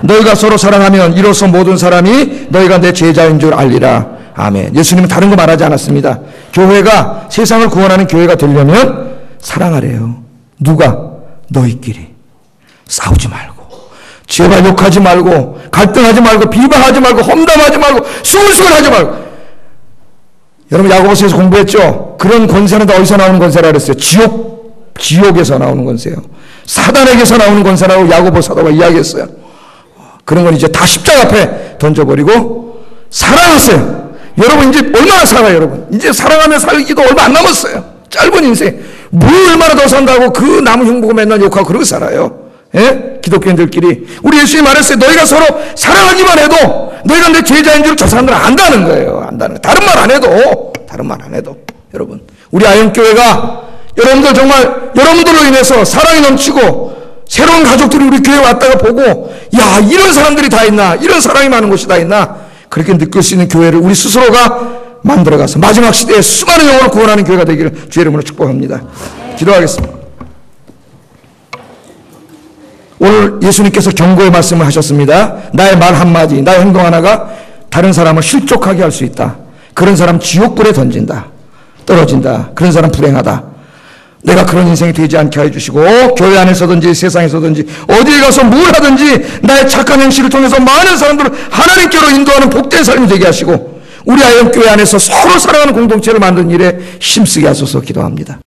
너희가 서로 사랑하면 이로써 모든 사람이 너희가 내 제자인 줄 알리라. 아멘. 예수님은 다른 거 말하지 않았습니다. 교회가 세상을 구원하는 교회가 되려면 사랑하래요. 누가? 너희끼리. 싸우지 말고 제발 욕하지 말고 갈등하지 말고 비방하지 말고 험담하지 말고 수근수근하지 말고. 여러분 야고보서에서 공부했죠? 그런 권세는 다 어디서 나오는 권세라 그랬어요? 지옥에서 나오는 권세요. 사단에게서 나오는 권세라고 야고보 사도가 이야기했어요. 그런 건 이제 다 십자가 앞에 던져버리고 사랑하세요. 여러분 이제 얼마나 살아요 여러분. 이제 사랑하며 살기도 얼마 안 남았어요. 짧은 인생. 뭘 얼마나 더 산다고 그 남은 흉보고 맨날 욕하고 그러고 살아요. 예? 기독교인들끼리. 우리 예수님이 말했어요. 너희가 서로 사랑하기만 해도 너희가 내 제자인 줄 저 사람들은 안다는 거예요. 안다는 거예요. 다른 말 안 해도. 여러분, 우리 아영교회가 여러분들 정말 여러분들로 인해서 사랑이 넘치고 새로운 가족들이 우리 교회에 왔다가 보고 야, 이런 사람들이 다 있나, 이런 사랑이 많은 곳이 다 있나, 그렇게 느낄 수 있는 교회를 우리 스스로가 만들어가서 마지막 시대에 수많은 영혼을 구원하는 교회가 되기를 주의 이름으로 축복합니다. 기도하겠습니다. 오늘 예수님께서 경고의 말씀을 하셨습니다. 나의 말 한마디, 나의 행동 하나가 다른 사람을 실족하게 할 수 있다. 그런 사람 지옥불에 떨어진다. 그런 사람 불행하다. 내가 그런 인생이 되지 않게 해주시고 교회 안에서든지 세상에서든지 어디에 가서 뭘 하든지 나의 착한 행실을 통해서 많은 사람들을 하나님께로 인도하는 복된 삶이 되게 하시고 우리 아영교회 안에서 서로 사랑하는 공동체를 만드는 일에 힘쓰게 하소서 기도합니다.